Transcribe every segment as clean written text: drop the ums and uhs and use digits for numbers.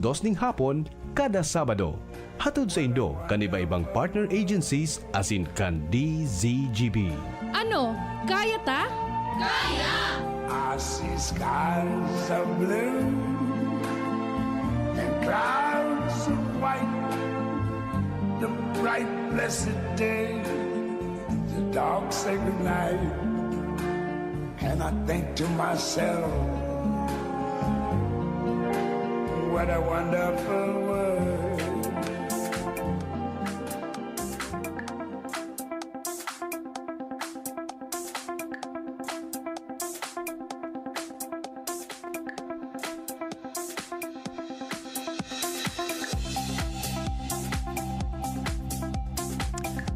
Dos ning hapon, kada Sabado. Hatod sa Indo, kaniba-ibang partner agencies as in kan DZGB. Ano? Kaya ta? I see skies of blue and clouds of white. The bright blessed day, the dark sacred night. And I think to myself, what a wonderful world.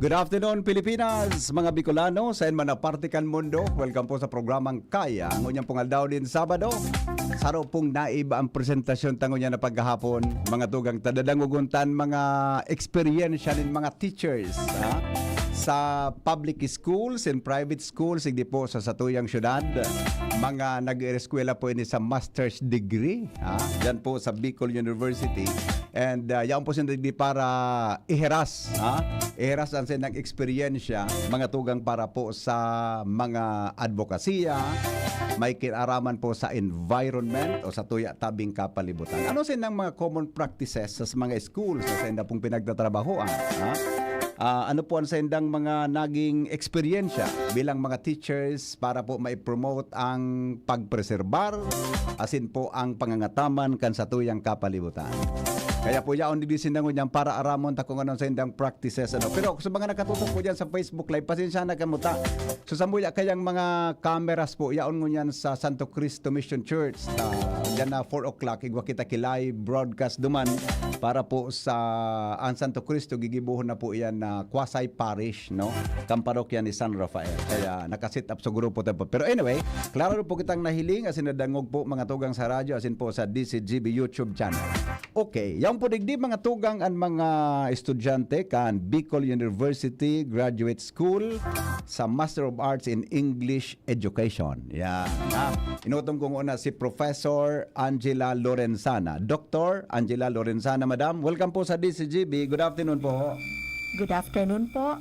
Good afternoon, Pilipinas, mga Bicolano, sa man na partikan mundo. Welcome po sa programang Kaya. Ang unyang pungaldaw din Sabado. Saro pong naiba ang presentasyon tango niya na paghahapon. Mga tugang tadadanguguntan, mga experience ng mga teachers. Ha? Sa public schools and private schools, hindi po sa satuyang syudad. Mga nag-eskwela po ini sa master's degree. Ha? Diyan po sa Bicol University. And yan po sila para iheras. Ha? Iheras ang sinang eksperyensya, mga tugang para po sa mga advokasya, may kinaraman po sa environment o sa tuya tabing kapalibutan. Ano sinang mga common practices sa mga schools sa senda pong pinagtatrabahoan? Ha? Ano po ang sendang mga naging eksperyensya bilang mga teachers para po mai-promote ang pagpreserbar asin po ang pangangataman kan sa tuyang kapalibutan. Kaya po yaon di sinangon niyan para aramon ta kung anong sendang practices ano. Pero sa mga nakatutok po diyan sa Facebook Live, pasensya na kamuta. So sa muya kayang mga cameras po yaon mo niyan sa Santo Cristo Mission Church. Diyan na 4 o'clock igwa kita kilay broadcast duman para po sa ang Santo Cristo gigibuhon na po iyan na Quasay Parish, no? Kamparokya ni San Rafael. Kaya nakasit up sa grupo tayo. Pero anyway, klaro po kitang nahiling asin nadangog po mga tugang sa radyo asin po sa DCGB YouTube channel. Okay, yung po digdi mga tugang ang mga estudyante kan Bicol University Graduate School sa Master of Arts in English Education. Yan. Inutong ko muna si Professor Angela Lorenzana. Dr. Angela Lorenzana, Madam. Welcome po sa DCGB. Good afternoon po. Good afternoon po.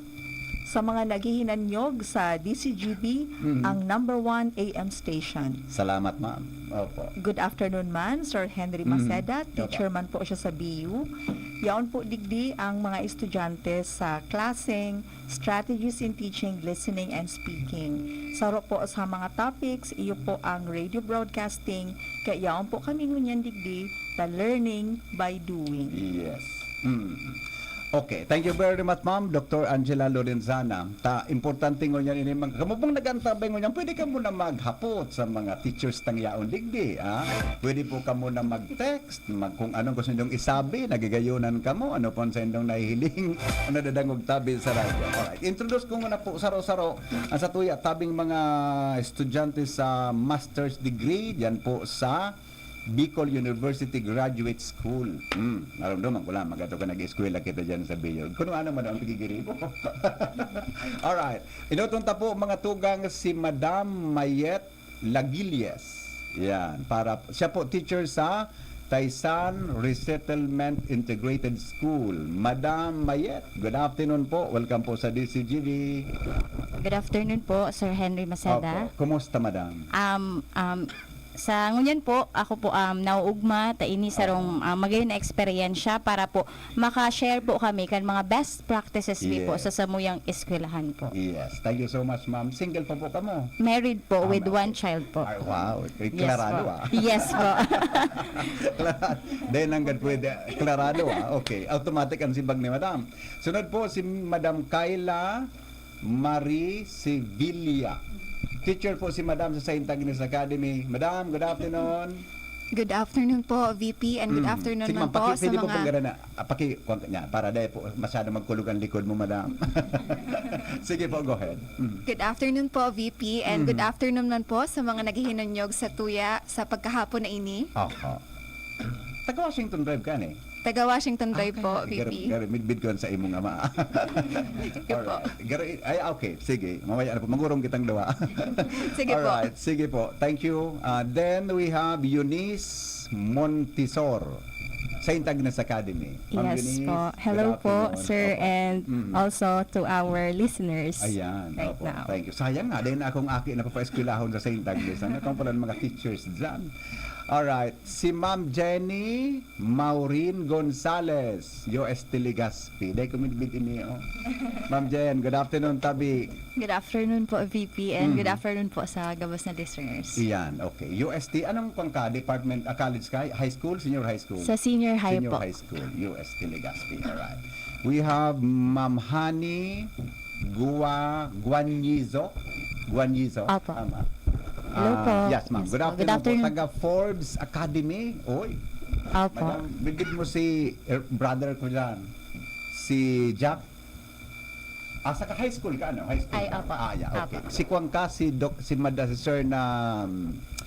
Sa mga naghihinanyog sa DCGB, ang number 1 AM station. Salamat, ma'am. Opo. Good afternoon man, Sir Henry Maceda. Teacher man po siya sa BU. Yaon po digdi ang mga estudyante sa klaseng Strategies in Teaching, Listening, and Speaking. Saro po sa mga topics, iyo po ang radio broadcasting. Kaya yaon po kami ngunyan digdi, the learning by doing. Yes. Okay, thank you very much, ma'am, Dr. Angela Lorenzana. Importante ngo yan ini mga kamo pong nagantabay ngo yan, pwede ka muna maghapot sa mga teachers tang yaon digdi, ha? Pwede po ka muna mag-text, kung anong gusto ninyong isabi, nagigayunan ka mo, ano po sa inyong nahihiling, ano dadangog tabi sa radyo. Alright, introduce ko muna po saro-saro ang sa tuya tabing mga estudyante sa master's degree, yan po sa Bicol University Graduate School. Naramdaman ko lang, magato ka nag-eskwela kita dyan sa Bicol. Kung ano man ang pigigiri mo. Alright. Inutunta po mga tugang si Madam Mayet Lagilies. Yan. Siya po teacher sa Taysan Resettlement Integrated School. Madam Mayet, good afternoon po. Welcome po sa DCGV. Good afternoon po, Sir Henry Maceda. Opo. Kumusta, Madam? Sa ngunyan po, ako po nauugma, taini sarong magayon na eksperyensya para po maka-share po kami kan mga best practices po sa samuyang eskwelahan po. Yes. Thank you so much, ma'am. Single pa po ka mo? Married po with one child po. Ay, wow. Yes Klarado po. ah. Yes po. Dahil hanggang pwede. Klarado ah. Okay. Automatic ang simbag ni Madam. Sunod po si Madam Kayla Marie Sevilla. Teacher po si Madam sa Saint Agnes Academy. Madam, good afternoon. Good afternoon po, VP, and good afternoon Sige, man ma'am, po sa pwede po mga... pong niya, para dahil po masyado magkulog ang likod mo, Madam. Sige po, go ahead. Good afternoon po, VP, and good afternoon man po sa mga naghihinanyog sa tuya sa pagkahapon na ini. Taga Washington Drive ka ni? Taga Washington Drive po, VP. Garo, midbid ko sa imong ama. Ay, okay. Sige. Mamaya na po. Magurong kitang dawa. Sige po. Alright. Sige po. Thank you. Then we have Eunice Montisor. St. Agnes Academy. Ma'am Yes Eunice, po. good Hello po, afternoon. sir, Opo. and also to our listeners. Ayan, right opo. now. Thank you. Sayang nga, dahil na akong aki na papaeskwelahon sa St. Agnes. Ano kung pala ng mga teachers dyan? Alright, si Ma'am Jenny Maureen Gonzalez, UST Legazpi. Dahil kumidbit ini, oh. Ma'am Jen, good afternoon, tabi. Good afternoon po, VP, and good afternoon po sa gabos na listeners. Iyan, okay. UST, anong pangka? Department, college ka? High school? Senior high school? Sa senior high Senior po. high school, UST Legazpi. Alright. We have Ma'am Hani Guanyizo. Opo. Tama. Hello po. Yes, ma'am. Yes Good po. afternoon, Good afternoon. po. Taga Forbes Academy. Oy. Opo. Madam, bigid mo si brother ko dyan. Si Jack. Saka high school ka, ano? High school Ay, ka? opo. Yeah, okay. Opo. Si Kwang ka, si Sir na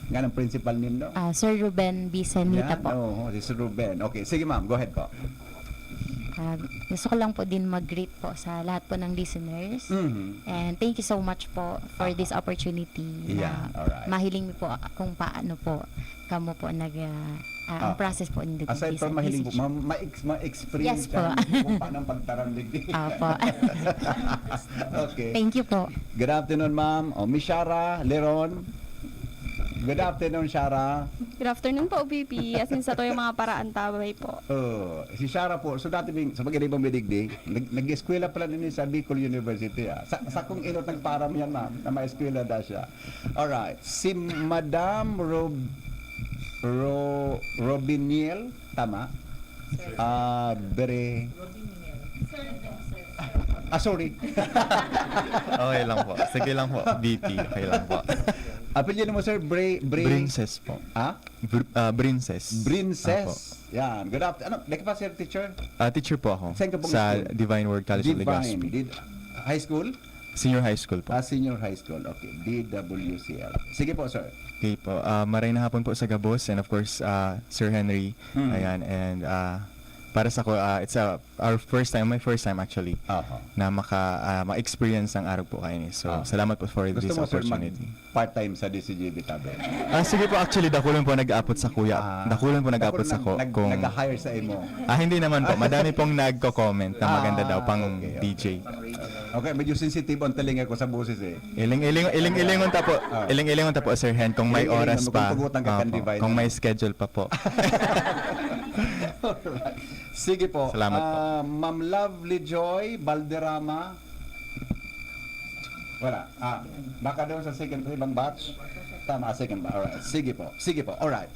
nga ng principal nindo. Sir Ruben B. Sanita po. Oo, si Sir Ruben. Okay, sige ma'am, go ahead po. Gusto ko lang po din mag-greet po sa lahat po ng listeners. Mhm. And thank you so much po for this opportunity Yeah, na alright. mahiling mo po kung paano po kamo po ang process po in the Aside from mahiling po, ma-experience Yes po. kung paano ang pagtaramlig. Apo. Okay. Thank you po. Good afternoon, ma'am. Miss Shara Leron. Good afternoon, Shara. Good afternoon po, VP. As in sa to yung mga paraan tabay po. Si Shara po, so dati sa pag-ibang bidigdig, nag-eskwela pala din sa Bicol University. Sa kung inot nagparam yan, ma'am, na ma-eskwela da siya. Alright. Si Madam Robiniel, tama? Sorry. Okay lang po. Sige lang po. VP. Okay lang po. Apelyido mo, sir, Brinces po. Brinces. Brinces. Yan. Good afternoon. Ano, pa, sir, teacher? Teacher po ako. Saan ka pong Sa school? Divine Word College of Legazpi. High school? Senior high school po. Senior high school. Okay. DWCL. Sige po, sir. Okay po. Maray na hapon po sa Gabos and of course, Sir Henry. Ayan. And para sa ko, it's our first time, my first time actually, na ma-experience ang araw po kayo. So, salamat po for Gusto this mo, sir, opportunity. part-time sa DCGB tabi? Sige po, actually, dakulan po nag-aapot sa kuya. Dakulan po nag-aapot sa ko. Kung Nag-hire sa imo. hindi naman po. Madami pong nagko-comment na maganda daw pang okay. DJ. Okay, medyo sensitive ang talinga ko sa boses eh. Iling-ilingon ta po. Iling-ilingon ta po, Sir Hen, kung may Iling-ilingon oras mo, pa. kung tugutan ka kan Opo, divide. kung may schedule pa po. Alright. Sige po. Salamat po. Ma'am Lovely Joy Balderrama. Wala. Baka daw sa second ibang batch. Tama, second batch. Alright. Sige po. Sige po. Alright.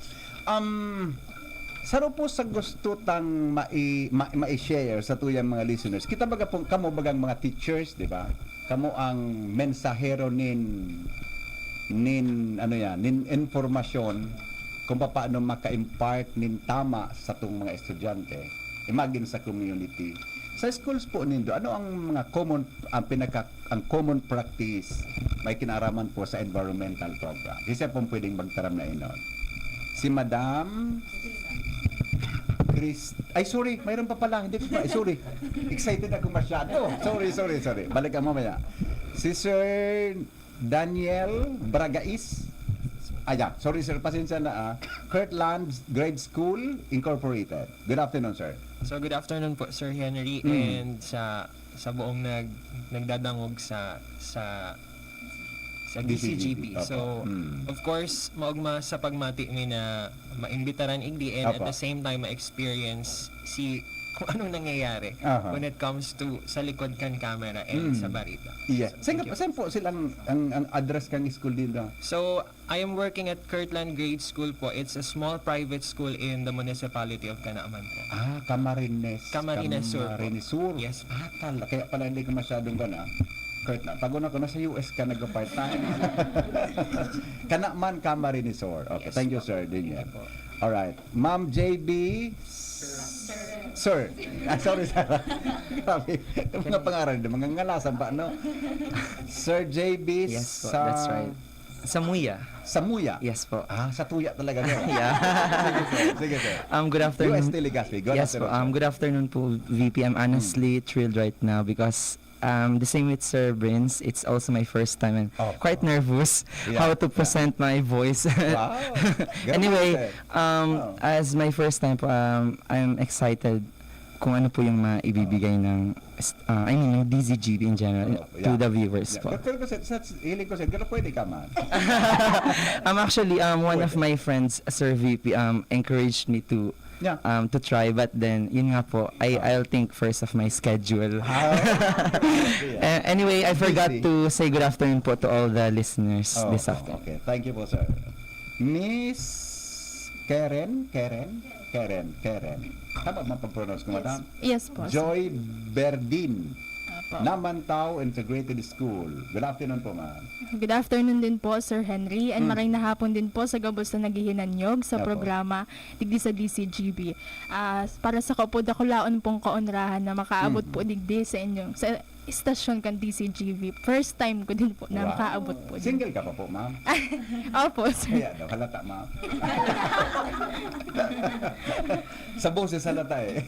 Saro po sa gusto tang mai-share sa tuyang mga listeners. Kita baga po, kamo bagang mga teachers, di ba? Kamo ang mensahero nin informasyon kung paano maka-impart nin tama sa tong mga estudyante. Imagine sa community. Sa schools po nindo, ano ang mga common ang common practice may kinaraman po sa environmental program? Isa pong pwedeng magtaram na inon. Si Madam Chris. Ay, sorry. Mayroon pa pala. Hindi pa. Sorry. Excited ako masyado. Sorry. Balik ka mamaya. Si Sir Daniel Bragais. Sorry, sir. Pasensya na. Kirtland Grade School Incorporated. Good afternoon, sir. So, good afternoon po, Sir Henry, and sa buong nagdadangog sa DCGP. Opo. So, of course, maugma sa pagmati mi na maimbitaran igdi and at Opo. the same time ma-experience kung anong nangyayari when it comes to sa likod kan camera and sa barita. Yes. So, thank you. Saan po silang ang address kang school dito? So, I am working at Kirtland Grade School po. It's a small private school in the municipality of Canaaman po. Camarines. Camarines Sur po. Camarines Sur. Yes. Kaya pala hindi ko masyadong gana. Kurt na. Pag una ko nasa US ka nag-part-time. Kanaaman, Camarines Sur. Okay, Yes. thank you, sir. Alright. Ma'am JB. Sir. Sorry, Sarah. Grabe. Yung mga pangaral, mga ngalasan pa, no? Sir JB. Yes po, that's right. Samuya. Samuya? Yes po. Sa tuya talaga. Yeah. Sige, sir. Good afternoon. UST Legazpi. Good afternoon po, VP. I'm honestly thrilled right now because the same with Sir Brins. It's also my first time and Oh. quite nervous Yeah, how to present my voice. Wow. Anyway, Oh. as my first time po, I'm excited kung ano po yung maibibigay ng yung DZGB in general to the viewers po. Pero kasi hiling ko sir, pero pwede ka man. Actually, one of my friends, Sir VP, encouraged me to Yeah. to try, but then yun nga po, I'll think first of my schedule. Anyway, I forgot Busy. to say good afternoon po to all the listeners Oh, this afternoon. okay. Thank you po, sir. Miss Karen. Tama ba pag-pronounce ko, madam? Yes po. Joy Berdin. Apo. Namantao Integrated School. Good afternoon po, ma'am. Good afternoon din po, Sir Henry. And maraming hapon din po sa gabos na naghihinanyog sa Apo. programa digdi sa DCGB. Para sa kapod ako laon pong kaunrahan na makaabot po digdi sa inyong sa istasyon kan DCGB. First time ko din po na Wow. makaabot po. din. Single ka pa po, ma'am? Opo, sir. Kaya daw, halata, ma'am. Sa boses halata eh.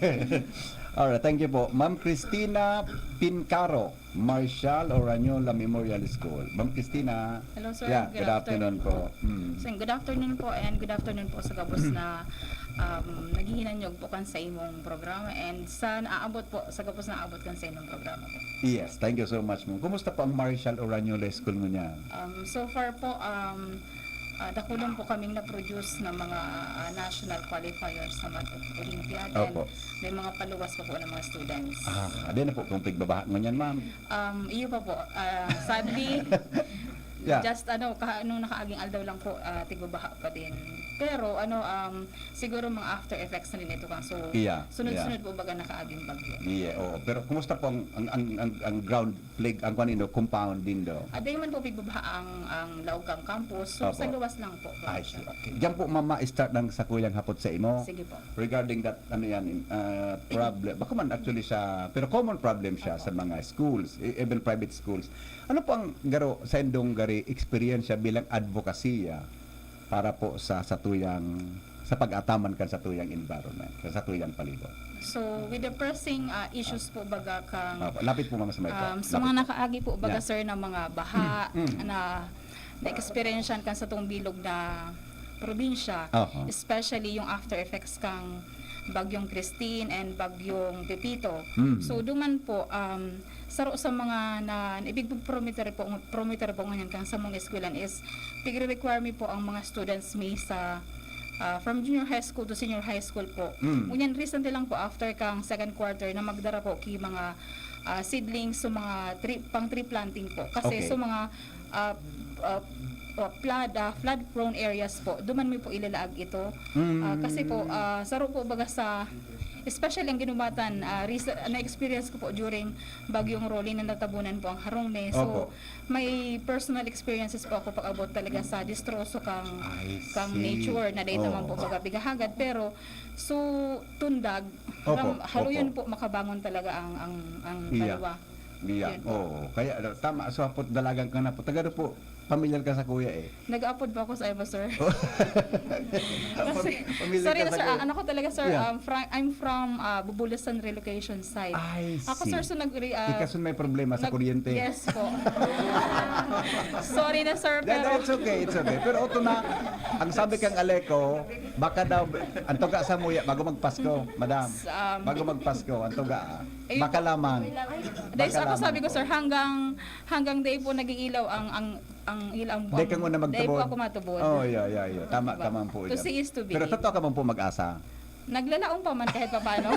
Alright, thank you po. Ma'am Cristina Pincaro, Marshall Oranyola Memorial School. Ma'am Cristina. Hello, sir. Yeah, Good good afternoon po. So, good afternoon po and good afternoon po sa gabos na naghihinanyog po kan sa imong programa and sa naaabot po sa gabos na aabot kan sa imong programa po. Yes, thank you so much, ma'am. Kumusta po ang Marshall Oranyola School mo niya? So far po dakulan po kaming na-produce ng mga national qualifiers sa Math Olympiad and Opo. may mga paluwas pa po ng mga students. Adi na po kung pigbabaha mo niyan, ma'am. Iyo pa po. Sadly, Yeah. just nung nakaaging aldaw lang po, tigbabaha pa din. Pero siguro mga after effects na rin ito kang so Yeah, sunod-sunod po baga nakaaging bagyo. Yeah, oh. Pero kumusta po ang ground plague, ang kanino, compound din do? Aday man po pigbabaha ang Laugang campus. So Opo. sa luwas lang po. I see. Okay. Diyan po mama start ng sakuyang hapot sa imo. Sige po. Regarding that problem. Baka man actually siya, pero common problem siya sa mga schools, even private schools. Ano po ang garo sa indong gari experience bilang advokasya para po sa tuyang sa pag-ataman kan sa tuyang environment, sa tuyang palibot. So with the pressing issues po baga kang Lapit po mama sa mic. sa mga nakaagi po baga Yeah. sir ng mga baha na na-experiencean kan sa tong bilog na probinsya, Oho. especially yung after effects kang bagyong Christine and bagyong Pepito. So duman po saro sa mga na ibig prometer po ngayon kang sa mga eskwelahan is tigre-require mi po ang mga students may sa from junior high school to senior high school po. Ngunyan recently lang po after kang second quarter na magdara po ki mga seedlings so mga pang tree planting po. Kasi Okay. so mga flood prone areas po duman mi po ilalaag ito. Kasi po saro po baga sa especially ang ginubatan na-experience ko po during bagyong Rolly na natabunan po ang Harongme. So Opo. may personal experiences po ako pag-abot talaga sa distroso kang see. nature na data Oh. man po baga bigahagad pero so tundag Opo, haluyon opo. po makabangon talaga ang Iya. dalawa. Iya. Yun po. Oh, kaya tama so hapot dalagang ka na po. Taga po pamilyar ka sa kuya eh. Nag-upload ba ako sa Eva, sir? Pamilyar Sorry ka na, sa sir. kuya. Ano ko talaga, sir? Yeah. I'm from Bubulusan Relocation Site. I Ako, see. sir, so Ikasun may problema sa kuryente. Yes po. Sorry na, sir, pero... It's okay, it's okay. Pero ito na, ang sabi kang Aleko, baka daw, ang tuga sa muya, bago magpasko, madam, bago magpasko, ang tuga, Ayun baka po. lamang. Dahil ako lamang sabi ko, po. sir, hanggang day po nag-iilaw ang ilang Di ka muna Day po magtubod. ako matubod. Oh, yeah. Tama, Diba? tama po. To yan. see is to be. Pero totoo ka man po mag-asa. Naglalaong pa man kahit paano.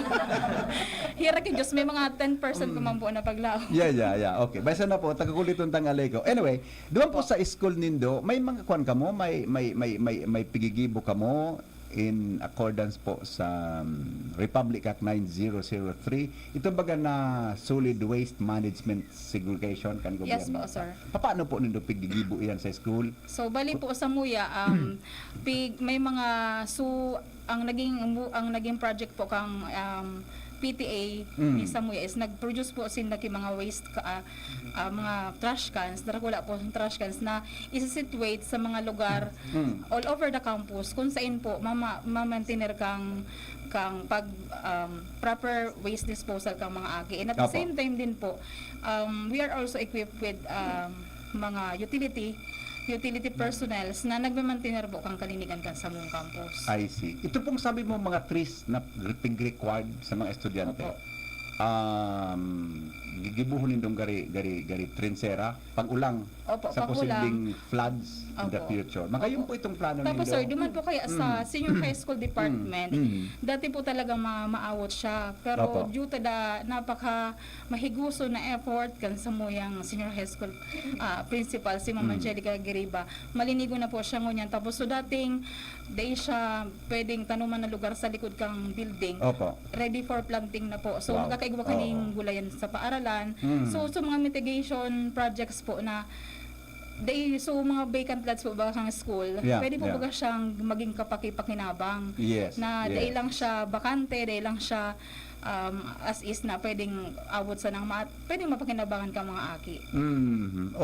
Hira kay Diyos, may mga 10% pa man po na paglaong. Yeah. Okay. Basta na po, tagakuliton tang Aleko. Anyway, doon po sa school nindo, may mga kwan ka mo, may pigigibo ka mo in accordance po sa Republic Act 9003. Ito baga na solid waste management segregation kan gobyerno. Yes po, sir. Paano po nindo pigigibo iyan sa school? So bali po sa Muya may mga ang naging project po kang PTA ni Samuya is nag-produce po sila ng mga waste mga trash cans, wala po trash cans na isa-situate sa mga lugar all over the campus kung saan po ma-maintainer kang pag proper waste disposal kang mga agi. And at the same time din po, we are also equipped with mga utility personnels na nagme-maintainer po kang kalinigan kan sa mong campus. I see. Ito pong sabi mo mga trees na required sa mga estudyante. Opo. Gigibuhunin dong gari trinsera pag-ulang Opo, sa pag-ulang. posibleng floods in the Opo. future. Makayon po itong plano Tapos nindo. sir, duman po kaya sa senior high school department, dati po talagang maawot siya. Pero Opo. due to the napaka mahiguso na effort kan sa muyang senior high school principal, si Ma'am Angelica Giriba, malinigo na po siya ngunyan. Tapos so dating day siya pwedeng tanuman na lugar sa likod kang building. Opo. Ready for planting na po. So Wow. magkakaigwa kaning gulayan sa paaralan. So mga mitigation projects po na mga vacant lots po ba kang school, pwede po baga siyang maging kapaki-pakinabang. Yes. Na dahil lang siya bakante, dahil lang siya as is na pwedeng abot sa nang pwedeng mapakinabangan ka mga aki.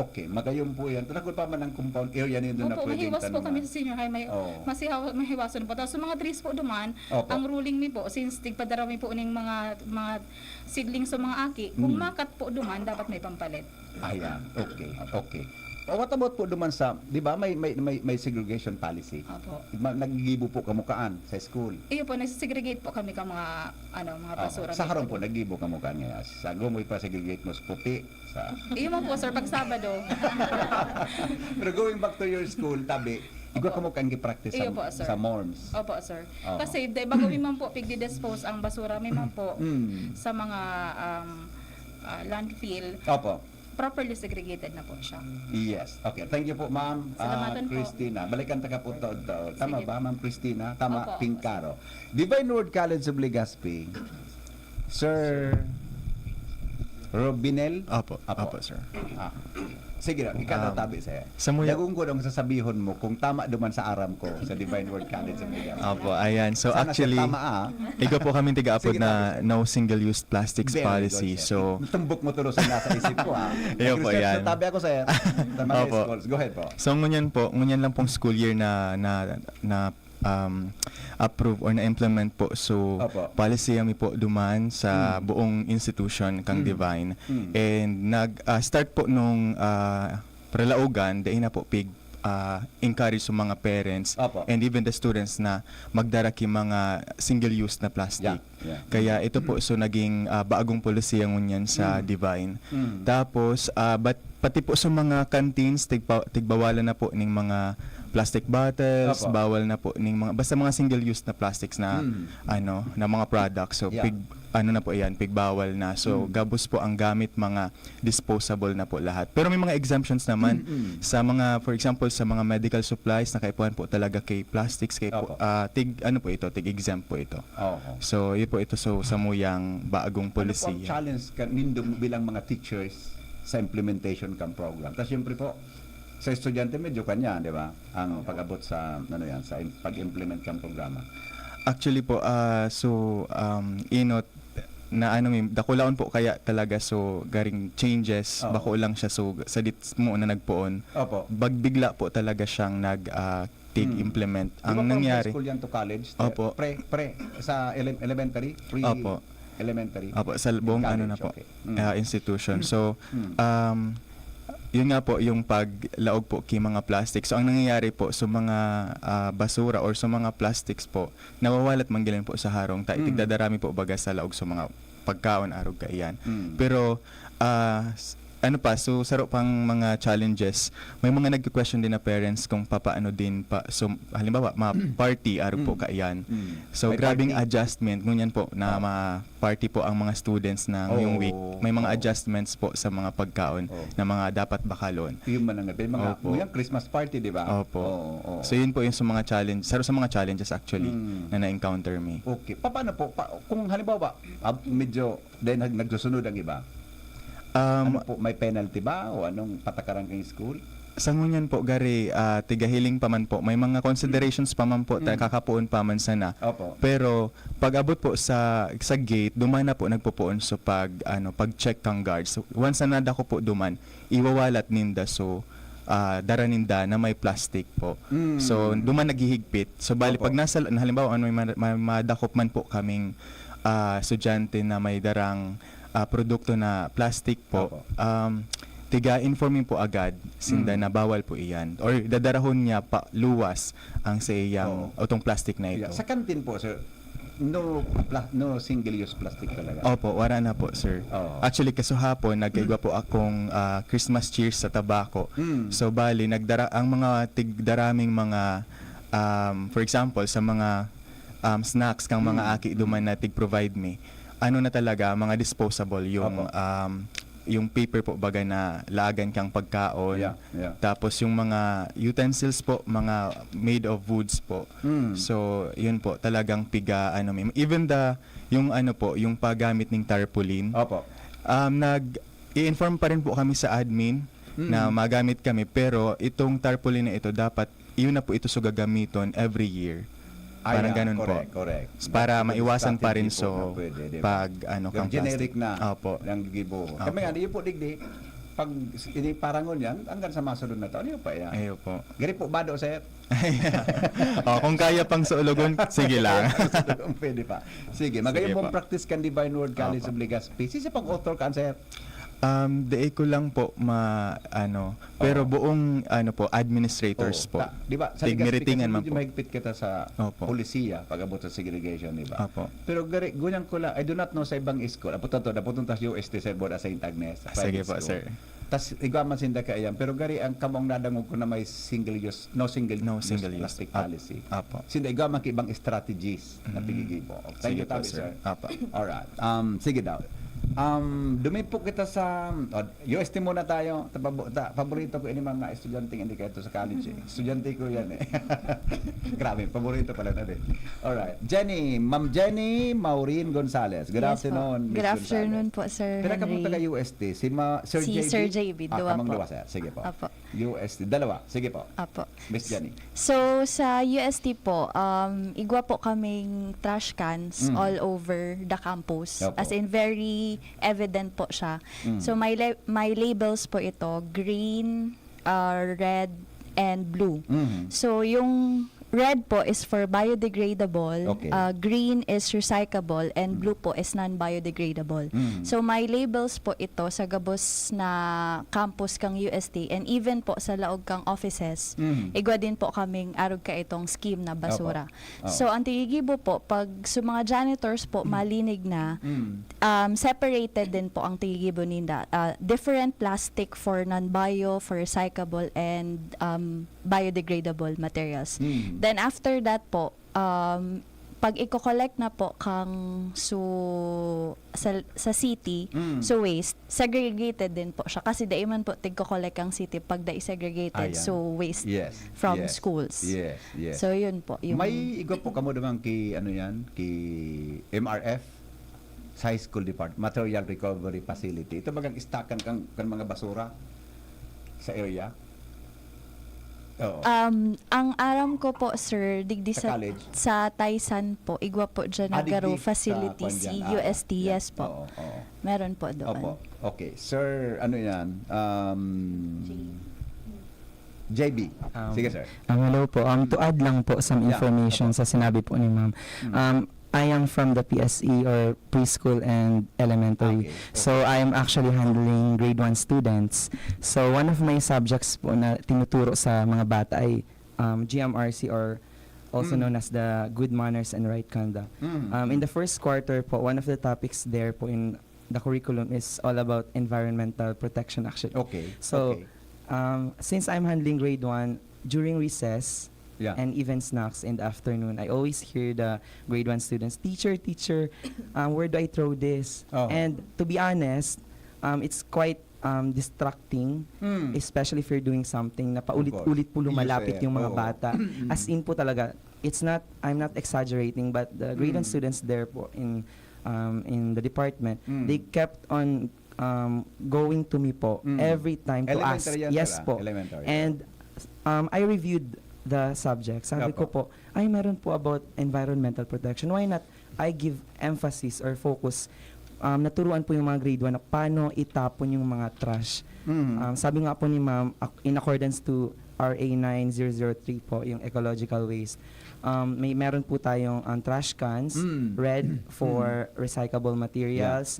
Okay, magayon po yan. Talagot pa man ang compound area nito na Opo, pwedeng mahiwas po tanuman. kami sa senior high, mahiwason po. Tapos sa mga trees po duman, Opo. ang ruling mi po, since tigpadarami po ning mga seedlings sa mga aki, kung makat po duman, dapat may pampalit. Ayan, okay. What about po duman sa, di ba, may segregation policy? Opo. Nagigibo po kamukaan sa school. Iyo po, nagsisegregate po kami ka mga basura. Sa harong po, nagibo kamukaan ngayon. Sa gumoy pa segregate mo sa puti. Iyo mo po, sir, pag Sabado. Pero going back to your school, tabi, igwa kamukaan gi-practice Iyo po, sir. sa norms. Opo, sir. Oo. Kasi bago mi man po pigdi-dispose ang basura, mi man po sa mga landfill, Opo. properly segregated na po siya. Yes. Okay. Thank you po, Ma'am Salamatan po. Christina. Balikan taga po to. Tama Sige. ba, Ma'am Christina? Tama, Opo, Pincaro. Divine Word College of Legazpi. Sir Robinel? Opo, sir. Sige na, ikatatabi sa'yo. Samuya- Dagong ko dong sasabihon mo kung tama duman sa aram ko sa Divine Word College of Legazpi. Opo, ayan. So Sana actually, siya tama, ikaw po kami tiga-upload Sige na, na no single-use plastics Very policy. good, sir. So, Tumbok mo tulo sa nasa isip ko, ha? Iyo po, Nag-research yan. na tabi ako sa'yo. Sa mga Opo. schools. Go ahead po. So ngunyan lang pong school year na approve or na-implement po. So Opo. policy kami po duman sa buong institution kang Divine. And nag-start po nung pralaugan, dahil na po encourage sa mga parents Opo. and even the students na magdaraki mga single-use na plastic. Yeah. Kaya ito po so naging baagong polisiya ngunyan sa Divine. Tapos pati po sa mga canteens tigbawalan na po ning mga plastic bottles, Opo. bawal na po ning mga basta mga single use na plastics na na mga products. So Yeah. na po yan, pigbawal na. So gabos po ang gamit mga disposable na po lahat. Pero may mga exemptions naman sa mga, for example, sa mga medical supplies na kaipuhan po talaga kay plastics kay po, Opo. tig exempt po ito. Oo. So yun po ito sa muyang baagong Ano po ang polisiya. challenge nindo bilang mga teachers sa implementation ng program? Tapos siyempre po, sa estudyante medyo kanya, di ba? Ang pag-abot sa, sa pag-implement ng programa. Actually po, na dakulaon po kaya talaga so garing changes Oo. bako lang siya so sa dit mo na nagpoon Opo. bagbigla po talaga siyang implement Di ba ang from nangyari high school yan to college? Opo. Pre, sa elementary? Opo. Elementary? sa buong College, na po okay. institution so yun nga po yung paglaog po kay mga plastic. So ang nangyayari po sa mga basura or sa mga plastics po, nawawalat manggilan po sa harong. Tigdadarami po baga sa laog sa mga pagkaon arog kaiyan. Pero so saro pang mga challenges. May mga nagko-question din na parents kung papaano din so halimbawa ma-party arog po kaiyan. So May grabing party. adjustment ngunyan po na ma-party po ang mga students na ngayong week. May mga adjustments po sa mga pagkaon na mga dapat bakalon. Yung mga Opo. Christmas party, di ba? Opo. Oo. So yun po yung sa mga challenge, sa mga challenges actually na na-encounter me. Okay. Paano po? Kung halimbawa, medyo nagsusunod ang iba, ano po, may penalty ba? O anong patakaran kang school? Sa ngunyan po, gari, tigahiling pa man po. May mga considerations pa man po, kakapuon pa man sana. Opo. Pero pag abot po sa gate, duman na po nagpupuon so pag-check kang guards. So, once na nada ko po duman, iwawalat ninda so dara ninda na may plastic po. So duman naghihigpit. So bali Opo. pag nasa halimbawa may madakop man po kaming estudyante na may darang produkto na plastic po. Opo. Tiga-informing po agad sinda na bawal po iyan or dadarahon niya pa luwas ang sa iyang otong plastic na ito. Yeah. Sa kantin po, sir, no single-use plastic talaga. Opo, wala na po, sir. Oo. Actually, kasuhapon, nagkaigwa po akong Christmas cheers sa tabako. So, bali, ang mga tigdaraming mga, for example, sa mga snacks kang mga aki duman na tig-provide me, ano na talaga, mga disposable, yung paper po baga na lagan kang pagkaon. Yeah, yeah. Tapos yung mga utensils po, mga made of woods po. So, yun po, talagang even yung yung paggamit ng tarpaulin. Opo. I-inform pa rin po kami sa admin na magamit kami, pero itong tarpaulin na ito, dapat, yun na po ito so gagamiton every year. Parang ganun correct, po. Correct. Para maiwasan pa rin Strategy po so na pwede, diba? pag kang generic plastic. na Opo. ng gibo. Opo. Kami nga, di po digdi, pag iniparangon yan, hanggang sa masunod na taon, pa yan. Ayo po. Gari po bado, sir. Kung kaya pang suulugon, sige lang. Pwede pa. Sige, magayon Sige mong pa. practice kan Divine Word College Opo. of Legazpi. Sisi pang author kan, sir? Dai ko lang po pero buong administrators po. Di ba? Sa Legazpi Tigmiritingan kasi man medyo po. mahigpit kita sa Opo. polisiya pag abot sa segregation, di ba? Opo. Pero gari, gunyang ko lang, I do not know sa ibang school. Naputong tas UST, sir, Boda St. Agnes. Sige private po, school. sir. Tas igwaman sinda ka ayan. Pero gari, ang kamong nadangog ko na may no single use plastic policy. Apo. Sinda igwaman ka ibang strategies na pigigibo. Thank you, Sige po, Tabi, sir. Apo. Alright. Sige daw. Dumipok kita sa UST muna tayo. Paborito ko ini mga estudyante hindi kayo sa college. Estudyante ko yan eh. Grabe, paborito pala na din. Alright. Ma'am Jenny Maureen Gonzalez. Good Yes po. afternoon, Miss Good afternoon Gonzalez. po, Sir Pila ka Henry. mong taga UST? Sir Si JB? Sir JB, dua kamang po. dua, sir. Sige po. Apo. UST, dalawa. Sige po. Apo. Miss Jenny. So, sa UST po, igwa po kaming trash cans all over the campus. Opo. As in, very evident po siya. So, may labels po ito, green, red, and blue. So, yung red po is for biodegradable, Okay. green is recyclable, and blue po is non-biodegradable. So may labels po ito sa gabos na campus kang UST and even po sa laog kang offices. Igwa din po kaming arog ka itong scheme na basura. Opo. So ang tigigibo po, pag sa mga janitors po malinig na, separated din po ang tigigibo ninda. Different plastic for non-bio, for recyclable, and biodegradable materials. Then after that po, pag i-collect na po kang sa city, so waste, segregated din po siya. Kasi daiman po tig-collect ang city pag segregated, Ayan. so waste Yes. from yes. schools. Yes. Yes. So yun po. Yung, May igwa po kamo naman ki MRF sa high school department, Material Recovery Facility. Ito bagang istakan kang mga basura sa area. Oo. ang aram ko po, sir, digdi Sa sa college? sa Taisan po, igwa po dyan nagaro Digdi facility sa si kwan dyan. UST, Yeah. yes po. Oo. Meron po doon. Opo. Okay. Sir, ano yan? JB. Sige, sir. Hello po. To add lang po some Yeah, information sa sinabi po ni ma'am. I am from the PSE or preschool and elementary. Okay. So I am actually handling grade 1 students. So one of my subjects po na tinuturo sa mga bata ay GMRC or also known as the Good Manners and Right Conduct. In the first quarter po, one of the topics there po in the curriculum is all about environmental protection actually. Okay. So okay. Since I'm handling grade 1, during recess, Yeah. and even snacks in the afternoon, I always hear the grade 1 students, teacher, where do I throw this? Oh. And to be honest, it's quite distracting, especially if you're doing something na paulit-ulit po lumalapit yung mga Oo. bata. As in po talaga, I'm not exaggerating, but the grade 1 students there po in the department, they kept on going to me po every time to ask. Elementary yan, Yes sir, po. elementary. And I reviewed the subject. Sabi ko po, ay meron po about environmental protection. Why not I give emphasis or focus, naturuan po yung mga grade 1 na paano itapon yung mga trash. Sabi nga po ni ma'am, in accordance to RA 9003 po, yung ecological waste, meron po tayong trash cans, red for recyclable materials,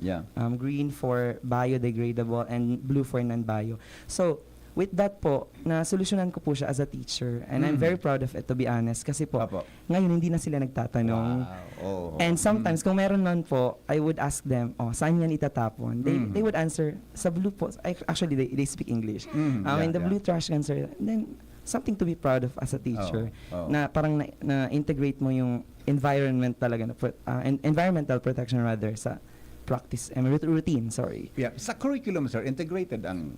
green for biodegradable, and blue for non-bio. So, with that po, na-solusyonan ko po siya as a teacher. And I'm very proud of it, to be honest. Kasi po, ngayon hindi na sila nagtatanong. And sometimes, kung meron nun po, I would ask them, saan yan itatapon? They would answer, sa blue po. Actually, they speak English. In the blue trash can, sir. Then, something to be proud of as a teacher. Na parang na-integrate mo yung environment talaga, environmental protection rather, sa practice, routine, sorry. Yeah. Sa curriculum, sir, integrated ang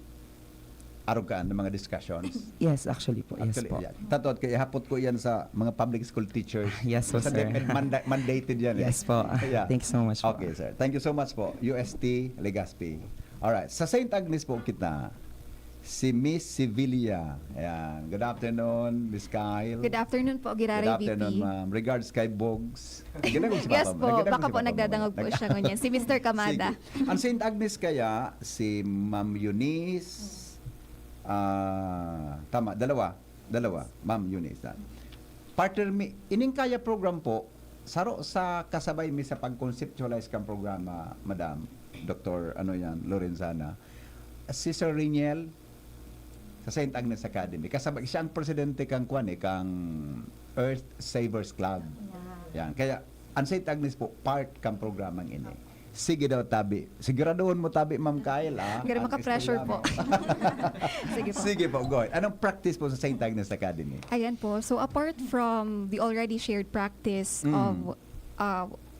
arugaan ng mga discussions. Yes, actually po. Actually, Yes po. yeah. Tatot, kaya hapot ko yan sa mga public school teachers. Yes po, Sa sir. DepEd mandated yan. Yes po. Yeah. Thank you so much po. Okay, sir. Thank you so much po. UST Legazpi. Alright. Sa St. Agnes po kita, si Miss Sevilla. Ayan. Good afternoon, Miss Kyle. Good afternoon po, Giraray Good afternoon, VP. ma'am. Regards kay Bogs. Ginagong si Yes Papa mo. po, Ginagong baka si po Papa mo. nagdadangog po siya ngunyan. Si Mr. Kamada. Sige. Ang St. Agnes kaya, si Ma'am Eunice, tama, dalawa, Ma'am Eunice. Partner mi, ining kaya program po, saro sa kasabay mi sa pag-conceptualize kang programa, Madam, Dr. Lorenzana, si Sir Riniel, sa St. Agnes Academy, kasabay, siya ang presidente kang kang Earth Savers Club. Yan. Kaya, ang St. Agnes po, part kang programang ini. Sige daw, tabi. Siguraduhin mo, tabi, Ma'am Kyle, Hindi maka-pressure po. Sige po. Sige po, go ahead. Anong practice po sa St. Agnes Academy? Ayan po. So apart from the already shared practice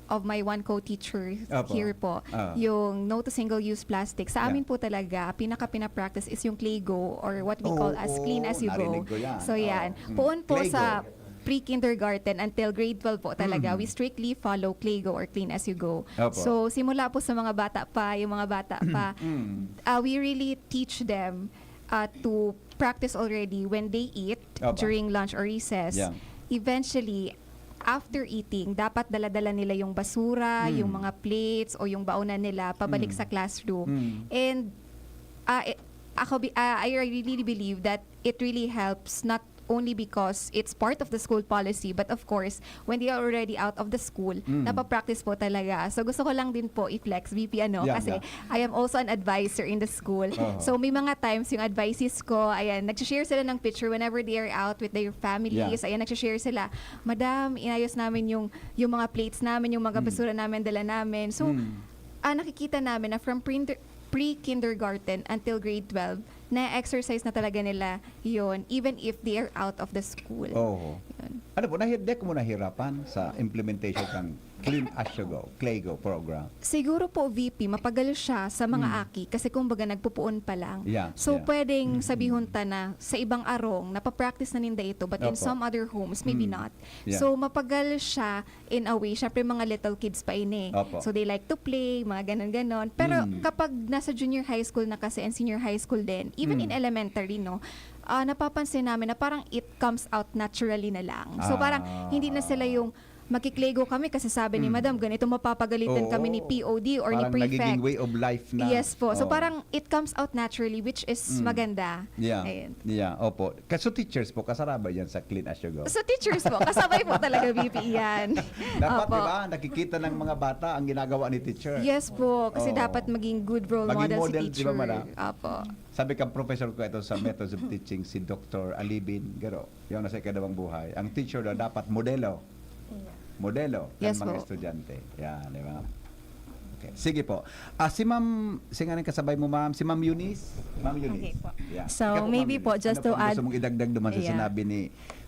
of my one co-teacher here po, yung no to single-use plastic. Sa amin po talaga, pinaka-pina-practice is yung ClayGo or what we call as Clean As You Go. Narinig ko yan. So yan. Poon po ClayGo. sa pre-kindergarten until grade 12 po talaga, we strictly follow ClayGo or Clean As You Go. Opo. So simula po sa mga bata pa, yung mga bata pa, we really teach them to practice already when they eat Opo. during lunch or recess. Yeah. Eventually, after eating, dapat dala-dala nila yung basura, yung mga plates o yung baonan nila pabalik sa classroom. And I really believe that it really helps not only because it's part of the school policy, but of course, when they are already out of the school, napapractice po talaga. So gusto ko lang din po i-flex, VP, kasi I am also an advisor in the school. So may mga times yung advices ko, ayan, nagsishare sila ng picture whenever they are out with their families. Ayan, nagsishare sila, Madam, inayos namin yung mga plates namin, yung mga basura namin, dala namin. So, nakikita namin na from pre-kindergarten until grade 12, na-exercise na talaga nila yon even if they are out of the school. Yun. Ano po, di mo nahirapan sa implementation ng Clean As You Go, ClayGo program? Siguro po, VP, mapagal siya sa mga aki kasi kumbaga nagpupuon pa lang. So, Yeah. pwedeng sabihon ta na sa ibang arong, napapractice na ninda ito, but in Opo. some other homes, maybe not. Yeah. So, mapagal siya in a way. Syempre, mga little kids pa ini. Opo. So, they like to play, mga ganon-ganon. Pero kapag nasa junior high school na kasi and senior high school din, even in elementary, no, napapansin namin na parang it comes out naturally na lang. So, parang hindi na sila yung magkiklego kami kasi sabi ni Madam, ganito mapapagalitan kami ni POD or ni Parang prefect. nagiging way of life na. Yes po. So parang it comes out naturally, which is maganda. Ayun. Opo. Kaso teachers po, kasaraba yan sa Clean As You Go. So teachers po, kasabay po talaga VP yan. Dapat, Opo. diba, nakikita ng mga bata ang ginagawa ni teacher. Yes po, kasi Oo. dapat maging good role Maging model, model, si di ba, teacher. Madam? Opo. Sabi kang professor ko ito sa Methods of Teaching, si Dr. Alibin Garo, yung nasa ikadawang buhay. Ang teacher daw dapat modelo ng Yes mga po. estudyante. Yan, di ba? Okay. Sige po. Si Ma'am, singanin kasabay mo, Ma'am, si Ma'am Eunice. Ma'am Eunice. Okay po. Yeah. So, Ikaw maybe Ma'am po, Eunice. just ano to po add- gusto mong idagdag naman sa Yeah. sinabi ni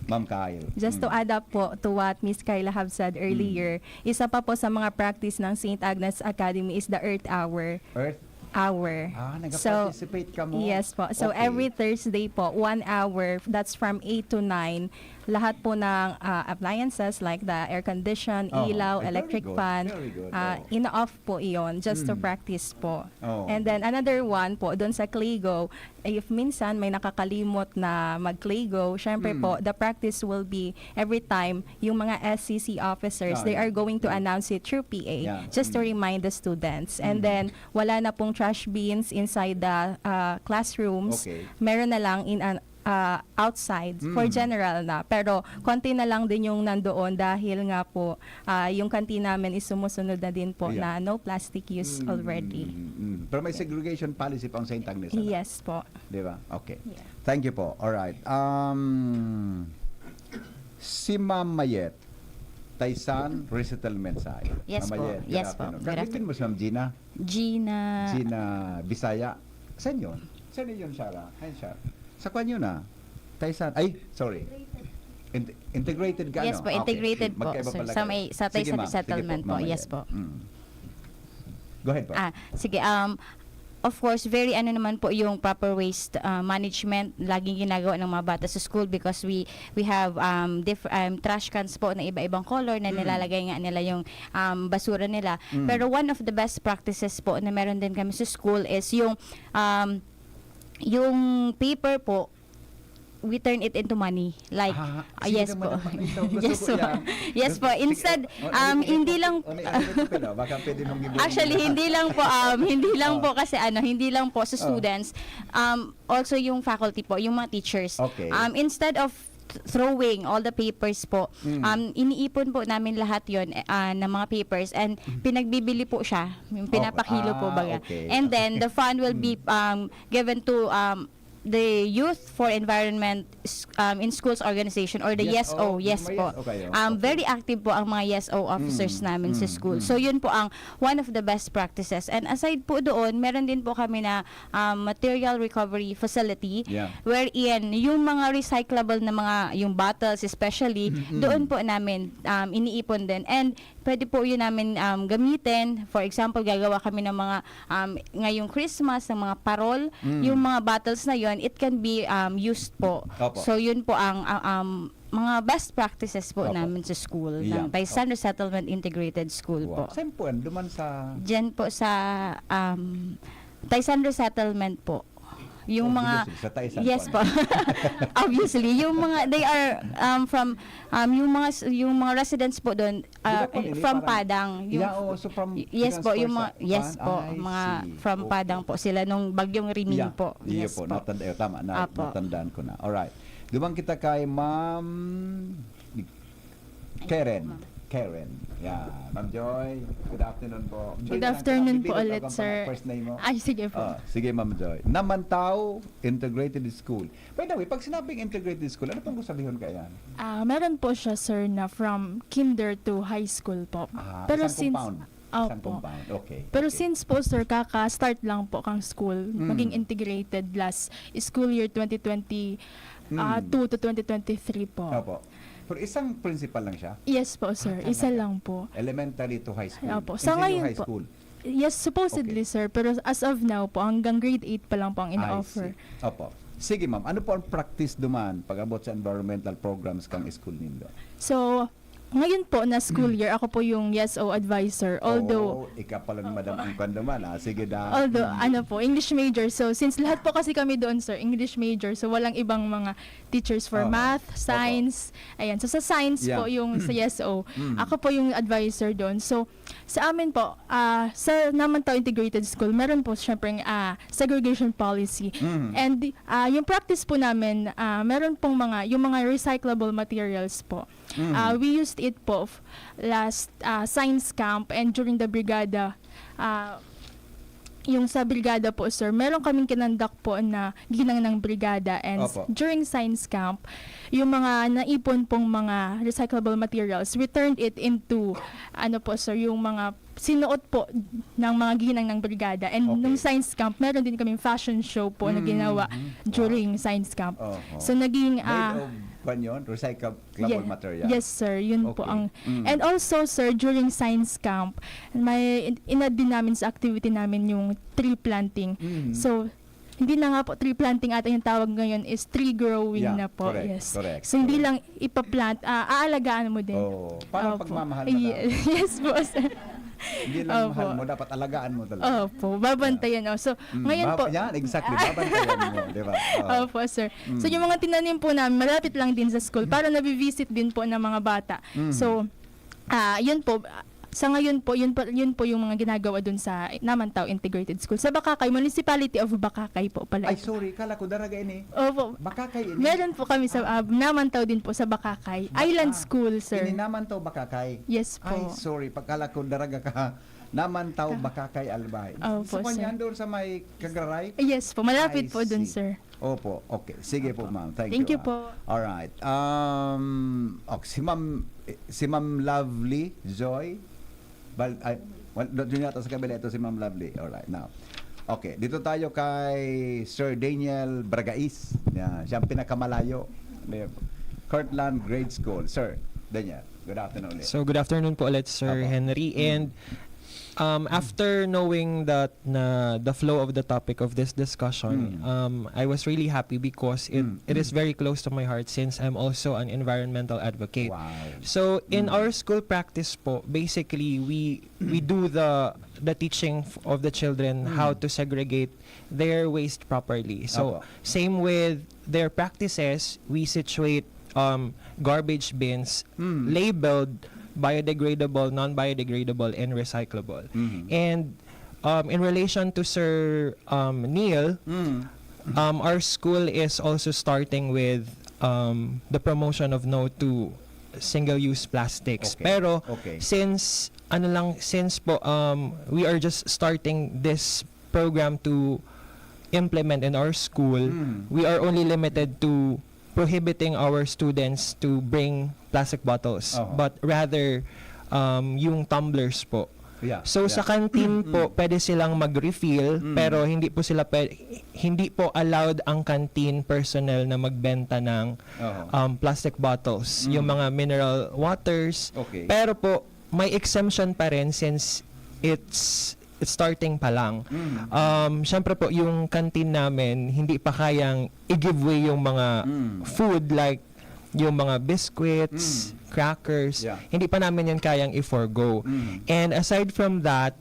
Ma'am Kyle? Just to add up po to what Miss Kyla have said earlier, isa pa po sa mga practice ng St. Agnes Academy is the Earth Hour. Earth hour. Nag-participate ka mo? Yes po. So Okay. every Thursday po, 1 hour, that's from 8 to 9. Lahat po ng appliances like the air condition, ilaw, very electric good, fan, very good. ina-off po iyon just to practice po. Oh. And then another one po, doon sa Claygo, if minsan may nakakalimot na mag-Claygo, syempre po, the practice will be every time yung mga SCC officers, they are going to announce it through PA just to remind the students. And then wala na pong trash bins inside the classrooms. Okay. Meron na lang in outside for general na. Pero konti na lang din yung nandoon dahil nga po yung kantina namin is sumusunod na din po na no plastic use already. Pero may segregation policy pang St. Agnes. Yes po. Di ba? Okay. Yeah. Thank you po. Alright. Si Ma'am Mayet, Taysan Resettlement Side. Yes Ma'am po. Mayet, Yes good po. afternoon. Good Gamitin mo si Ma'am Gina. Gina. Gina Bisaya. Saan yun? Saan yun, Shara? Ay, Shara. Sa kwan yun Taysan. Ay, sorry. Integrated ka, Yes no? po, integrated Okay. po. Magkaiba Sir. pala Sa kayo. may sa Sige, Taysan ma'am. Resettlement Sige po. Ma'am Yes Mayet. po. Go ahead po. Sige, of course, very naman po yung proper waste management laging ginagawa ng mga bata sa school because we have trash cans po na iba-ibang color na nilalagay nga nila yung basura nila. Pero one of the best practices po na meron din kami sa school is yung paper po, we turn it into money. Like, yes po. Yes po. Yes po. Instead, hindi lang, actually, hindi lang po kasi hindi lang po sa students, also yung faculty po, yung mga teachers. Okay. Instead of throwing all the papers po, iniipon po namin lahat yon ng mga papers and pinagbibili po siya, yung pinapakilo po baga. Okay. And then the fund will be given to the Youth for Environment in Schools organization or the YESO. Yes po. Very active po ang mga YESO officers namin sa school. So yun po ang one of the best practices. And aside po doon, meron din po kami na material recovery facility wherein yung mga recyclable na mga yung bottles especially doon po namin iniipon din. And pwede po yun namin gamitin. For example, gagawa kami ng mga ngayong Christmas, ng mga parol. Yung mga bottles na yun, it can be used po. Opo. So yun po ang mga best practices po namin sa school ng Taysan Resettlement Integrated School po. Saan po? Duman sa... Diyan po sa Taysan Resettlement po. Yung mga sa Taysan yes po. Obviously, yung mga they are from yung mga residents po doon from Padang. So from yes po, yung mga mga from Padang po sila nung bagyong Riming po. Yes Yes po. Tama na, natandaan ko na. Alright. Dumang kita kay Ma'am Karen. Yeah. Ma'am Joy, good afternoon po. Good afternoon po ulit, sir. First name mo? Ay, sige po. Sige, Ma'am Joy. Namantaw Integrated School. By the way, pag sinabing Integrated School, ano pong sabihin kaya? Meron po siya, sir, na from kinder to high school po. Isang compound. Isang compound. Okay. Pero since po, sir, kaka-start lang po kang school, maging integrated last school year 2022 to 2023 po. Opo. Pero isang principal lang siya? Yes po, sir. Isa lang po. Elementary to high school? Opo. Sa ngayon high po. school? Yes, supposedly, sir. Pero as of now po, hanggang grade 8 pa lang po ang ina-offer. Opo. Sige, ma'am. Ano po ang practice duman pag-abot sa environmental programs kang school nindo? So, ngayon po na school year, ako po yung YESO advisor. Although, ikaw pala ni Madam ang kandaman. Sige da. although, English major. So, since lahat po kasi kami doon, sir, English major. So, walang ibang mga teachers for math, science. Ayan. So, sa science po yung sa YESO. Ako po yung advisor doon. So, sa amin po, sa Namantaw Integrated School, meron po syempre segregation policy. And yung practice po namin, meron pong yung mga recyclable materials po. We used it po last science camp and during the brigada. Yung sa brigada po, sir, meron kaming kinandak po na ginang ng brigada and during science camp, yung mga naipon pong mga recyclable materials, we turned it into, yung mga sinuot po ng mga ginang ng brigada. And nung science camp, meron din kaming fashion show po na ginawa during science camp. So, naging... kwan yun? Recyclable Yeah. material? Yes, sir. Yun po Okay. ang... Mm. And also, sir, during science camp, may inad din namin sa activity namin yung tree planting. Mm. So, hindi na nga po tree planting ata yung tawag ngayon is tree growing Yeah, na po. correct, Yes. correct, So, hindi lang ipaplant, aalagaan mo din. Oh, parang Opo. pagmamahal mo na. Yes po, sir. Hindi lang Opo. mahal mo, dapat alagaan mo talaga. Opo, babantayan. So, ngayon po... Yan, exactly. Babantayan mo, di ba? Oh. Opo, sir. So, yung mga tinanim po namin, malapit lang din sa school para nabivisit din po ng mga bata. So, yun po, sa ngayon po, yun po yung mga ginagawa dun sa Namantaw Integrated School. Sa Bakakay, Municipality of Bakakay po pala. Ay, sorry, kala ko daraga ini. Opo. Bakakay ini. Meron po kami sa Namantaw din po sa Bakakay. Island School, sir. Ini naman to Bakakay. Yes po. Ay, sorry, pagkala ko daraga ka. Naman tao Bakakay Albay. Opo, Sa kanya sir. doon sa may Kagaray? Yes po, malapit I po dun, see. sir. Opo, okay. Sige po, ma'am. Thank Thank you you. po. All right. Okay, si Ma'am Lovely Joy. Doon yata sa kabila ito si Ma'am Lovely. All right, now. Okay, dito tayo kay Sir Daniel Bragais. Yeah, siya ang pinakamalayo. Kirtland Grade School. Sir Daniel, good afternoon. So good afternoon po ulit, Sir Apo. Henry. And after knowing that the flow of the topic of this discussion, I was really happy because it is very close to my heart since I'm also an environmental advocate. Wow. So in our school practice po, basically we do the teaching of the children how to segregate their waste properly. So Apo. same with their practices, we situate garbage bins labeled biodegradable, non-biodegradable, and recyclable. And in relation to Sir Neil, our school is also starting with the promotion of no to single-use plastics. Okay. Pero Okay. since po we are just starting this program to implement in our school, we are only limited to prohibiting our students to bring plastic bottles, but rather yung tumblers po. Yeah. So sa canteen po pwede silang mag-refill pero hindi po allowed ang canteen personnel na magbenta ng plastic bottles, yung mga mineral waters. Okay. Pero po may exemption pa rin since it's starting pa lang. Syempre po yung canteen namin hindi pa kayang i-giveaway yung mga food like yung mga biscuits, crackers. Yeah. Hindi pa namin yan kayang i-forgo. And aside from that,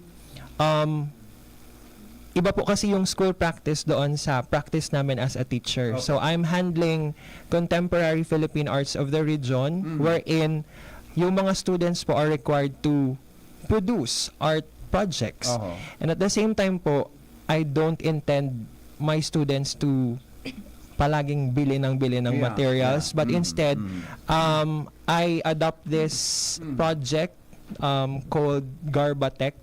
iba po kasi yung school practice doon sa practice namin as a teacher. Okay. So I'm handling contemporary Philippine arts of the region wherein yung mga students po are required to produce art projects. And at the same time po, I don't intend my students to palaging bili ng materials, but instead I adopt this project called Garbatech,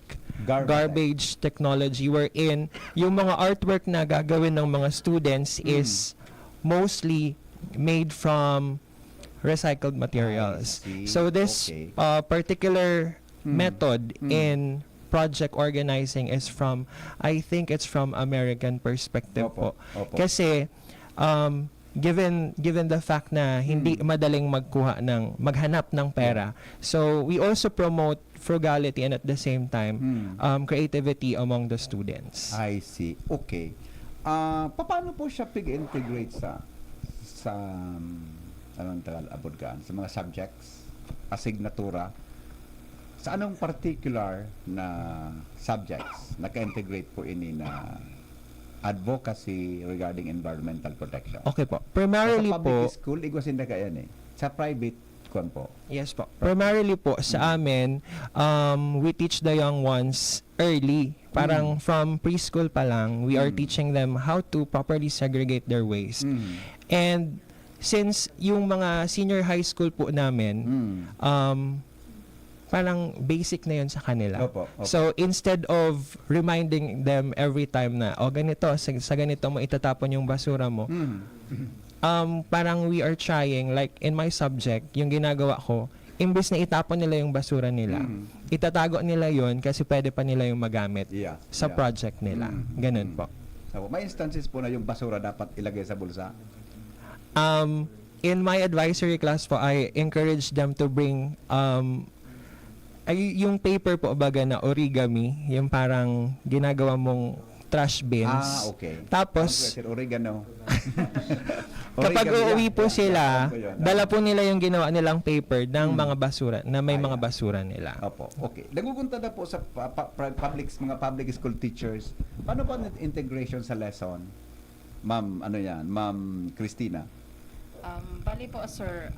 garbage technology, wherein yung mga artwork na gagawin ng mga students is mostly made from recycled materials. So this particular method in project organizing is from, I think it's from American perspective po. Kasi given the fact na hindi madaling maghanap ng pera, so we also promote frugality and at the same time creativity among the students. I see. Okay. Paano po siya pig-integrate sa anong tagal abot ka sa mga subjects, asignatura? Sa anong particular na subjects naka-integrate po ini na advocacy regarding environmental protection? Okay po. Primarily sa public po, school, igwasin na kaya ni. Sa private kwan po. yes po. Primarily po sa amin, we teach the young ones early. Parang from preschool pa lang, we are teaching them how to properly segregate their waste. And since yung mga senior high school po namin, parang basic na yun sa kanila. Opo. So instead of reminding them every time na, ganito, sa ganito mo itatapon yung basura mo, parang we are trying, like in my subject, yung ginagawa ko, imbes na itapon nila yung basura nila, itatago nila yon kasi pwede pa nila yung magamit sa project nila. Ganun po. May instances po na yung basura dapat ilagay sa bulsa? in my advisory class po, I encourage them to bring yung paper po baga na origami, yung parang ginagawa mong trash bins. Okay. Tapos, oregano. kapag uuwi po sila, Alam ko yun. dala po nila yung ginawa nilang paper ng mga basura, na may mga basura nila. Opo, okay. Nagugunta na po sa mga public school teachers. Paano po ang integration sa lesson? Ma'am, ano yan? Ma'am Christina. Bali po, sir,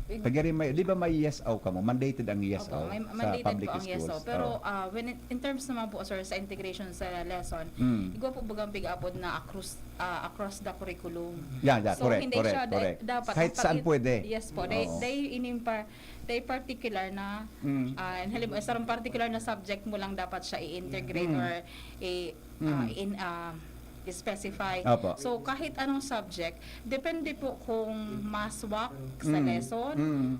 Pagari may, di ba may yes-o ka mo? Mandated ang yes-o Opo, may sa mandated public po ang schools. yes-o. Pero in terms naman po, sir, sa integration sa lesson, igwa po bagang big-upod na across the curriculum. Yeah, So, correct, hindi siya correct. dapat. Kahit saan pwede. Yes po. Oo. They particular na, halimbawa, sarang particular na subject mo lang dapat siya i-integrate or specify. Opo. So, kahit anong subject, depende po kung maswak sa lesson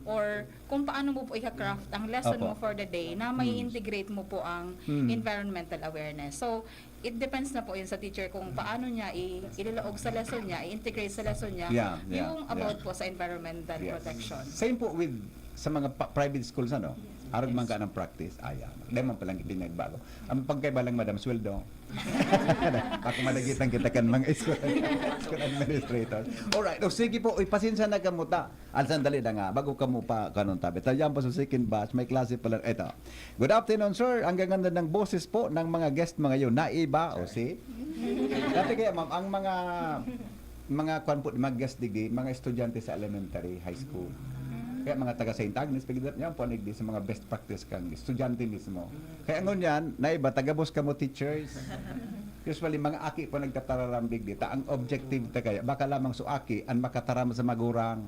or kung paano mo po i-craft ang lesson Opo. mo for the day na may integrate mo po ang environmental awareness. So, it depends na po yun sa teacher kung paano niya ililaog sa lesson niya, i-integrate sa lesson niya yung about po sa environmental protection. Same po with sa mga private schools, ano? Arag man ka ng practice, ayan. Dahil man palang ipinagbago. Ang pagkaiba lang, Madam Sweldo. Baka malagitan kita kan mga school administrators. Alright, sige po, pasensya na kamuta. Sandali na nga, bago ka mo pa kanong tabi. Tayan po sa second batch, may klase pala. Ito. Good afternoon, sir. Ang gaganda ng boses po ng mga guest mga yun. Naiba, o si? Dati kaya, ma'am, ang mga kwan po, mga guest digdi, mga estudyante sa elementary, high school. Kaya mga taga St. Agnes, pagdadat niya po nagdi sa mga best practice kang estudyante mismo. Kaya ngunyan, naiba, taga-boss ka mo teachers. Usually, mga aki po nagtatararambig dito. Ang objective ta kaya, baka lamang suaki ang makataram sa magurang.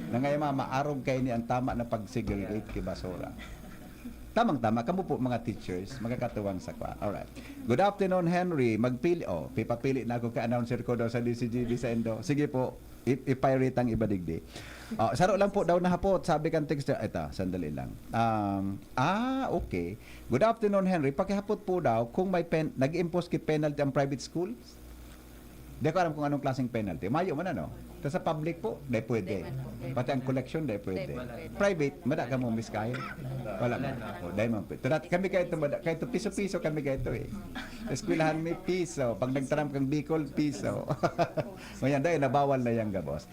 Na ngayon maarog kayo ni ang tama na pag-segregate kay basura. Tamang-tama, kamo po mga teachers, magkakatuwang sa kwa. Alright. Good afternoon, Henry. Pipapili na ako ka-announcer ko daw sa DCGB sa Indo. Sige po, ipirate ang iba digdi. Saro lang po daw na hapot, sabi kan text. Ito, sandali lang. Okay. Good afternoon, Henry. Pakihapot po daw kung may nag-impose ki penalty ang private schools. Di ko alam kung anong klaseng penalty. Mayo man ano. Sa public po, di pwede. Pati ang collection, di pwede. Private, mada ka mo miskahin. Wala man. Di man pwede. Kami kayo ito, kahit ito piso-piso kami kayo ito eh. Eskwelahan may piso. Pag nagtaram kang Bicol, piso. Ngayon, dahil nabawal na yan, boss.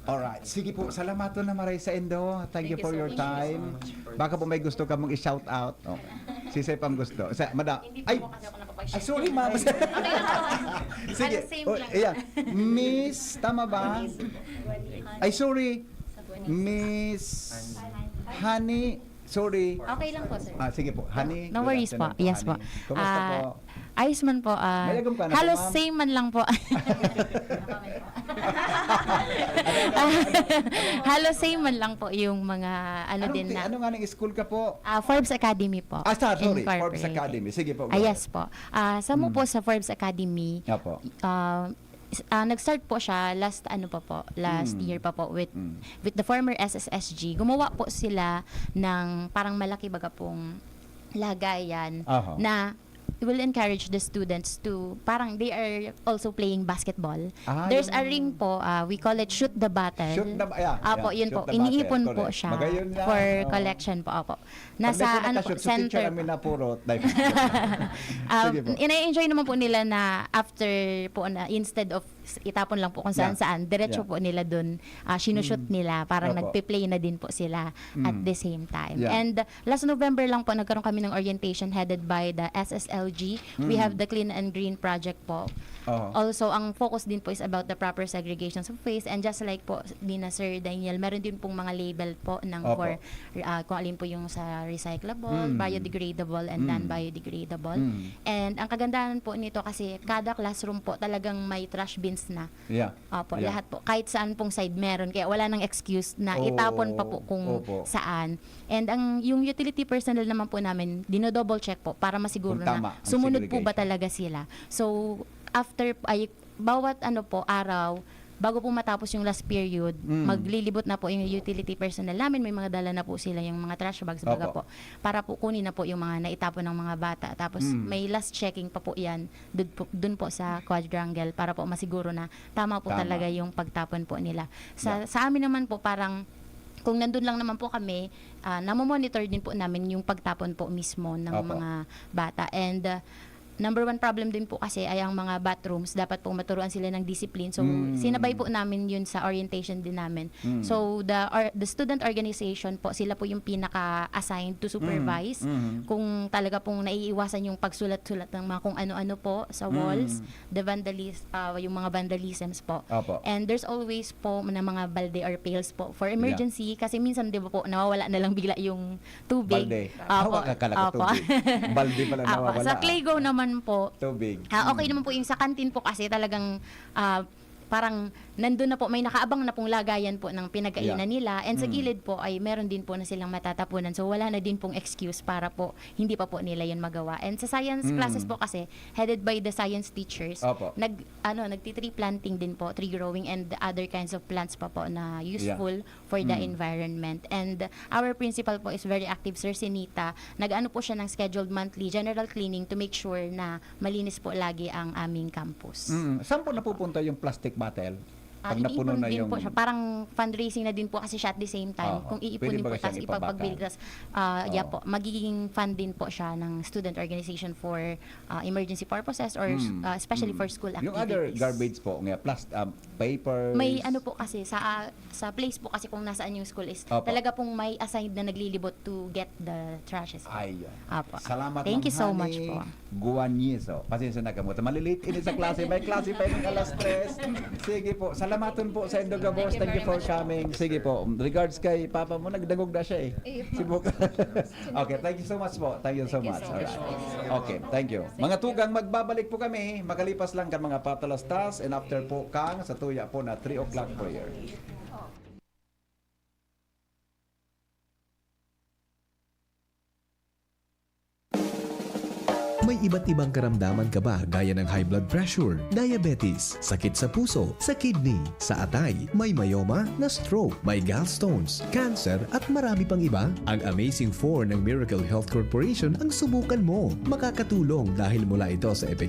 Alright. Sige po, salamato na maray sa Indo. Thank you for your time. Baka po may gusto ka mong i-shout out. Si Sep ang gusto. Ay, sorry, ma'am. Sige. Ayan. Miss, tama ba? Ay, sorry. Miss Honey. Sorry. Okay lang po, sir. Sige po. Honey. No worries po. Yes po. Kumusta po? Ayos man po. Mayagom ka na po, Halos ma'am? same man lang po. Halos same man lang po yung mga din na. Ano nga ng school ka po? Forbes Academy po. Sorry. Incorporated. Forbes Academy. Sige po. Yes po. Sa mo po sa Forbes Academy, Opo. nag-start po siya last year pa po with the former SSSG. Gumawa po sila ng parang malaki baga pong lagayan na will encourage the students to parang they are also playing basketball. There's a ring po, we call it shoot the battle. Shoot the yun shoot po. the Iniipon battle, po correct. siya Magayon yan. for collection po. Opo. Nasa center. center. Amin na puro. Ina-enjoy naman po nila na after po na instead of itapon lang po kung saan-saan, diretso po nila dun, sinushoot nila, parang nagpe-play na din po sila at the same time. And last November lang po, nagkaroon kami ng orientation headed by the SSLG. We have the Clean and Green Project po. Also, ang focus din po is about the proper segregation of waste, and just like po din na Sir Daniel, meron din pong mga label po ng for kung alin po yung sa recyclable, biodegradable, and non-biodegradable. And ang kagandahan po nito kasi kada classroom po talagang may trash bins na. Lahat po. Kahit saan pong side meron. Kaya wala nang excuse na itapon pa po kung saan. And yung utility personnel naman po namin, dino-double check po para masiguro na sumunod po ba talaga sila. So, after bawat araw bago po matapos yung last period, maglilibot na po yung utility personnel namin. May mga dala na po sila yung mga trash bags baga po. Para po kunin na po yung mga naitapon ng mga bata. Tapos may last checking pa po yan dun po sa quadrangle para po masiguro na tama po talaga yung pagtapon po nila. Sa amin naman po parang kung nandun lang naman po kami, namomonitor din po namin yung pagtapon po mismo ng mga bata. And number one problem din po kasi ay ang mga bathrooms, dapat po maturuan sila ng discipline. So, sinabay po namin yun sa orientation din namin. So, the student organization po, sila po yung pinaka-assigned to supervise. Kung talaga pong naiiwasan yung pagsulat-sulat ng mga kung ano-ano po sa walls, yung mga vandalisms po. And there's always po na mga balde or pails po for emergency. Kasi minsan, di ba po, nawawala na lang bigla yung tubig. Balde. Akala ko tubig. Balde pala nawawala. Sa Claygo naman po. Tubig. Okay naman po yung sa kantin po kasi talagang parang nandun na po, may nakaabang na pong lagayan po ng pinagkainan nila. And sa gilid po ay meron din po na silang matatapunan. So wala na din pong excuse para po hindi pa po nila yun magawa. And sa science classes po kasi, headed by the science teachers, nagti-tree planting din po, tree growing and other kinds of plants pa po na useful for the environment. And our principal po is very active, Sir Sinita. Nag-ano po siya ng scheduled monthly general cleaning to make sure na malinis po lagi ang aming campus. Saan po napupunta yung plastic bottle? Pag napuno Iipon na din yung... po siya. Parang fundraising na din po kasi siya at the same time. Kung iipunin po, tapos ipagbili, tapos po, magiging fund din po siya ng student organization for emergency purposes or especially for school activities. Yung other garbage po, papers... May ano po kasi, sa place po kasi kung nasaan yung school is, talaga pong may assigned na naglilibot to get the trashes. Salamat, Thank you so Ma'am much Hani po. Guanyizo. Pasensya na kamuta. Malilate ini sa klase. May klase pa yung alas 3. Sige po. Salamaton po sa Indoga Boss. Thank you for coming. Sige po. Regards kay Papa mo. Nagdangog na siya Si Buka. Okay. Thank you so much po. Thank you so much. Alright. Okay. Thank you. Mga tugang, magbabalik po kami. Makalipas lang kan mga patalastas. And after po kang sa tuya po na 3 o'clock prayer. May iba't ibang karamdaman ka ba gaya ng high blood pressure, diabetes, sakit sa puso, sa kidney, sa atay, may myoma, na stroke, may gallstones, cancer at marami pang iba? Ang Amazing 4 ng Miracle Health Corporation ang subukan mo. Makakatulong dahil mula ito sa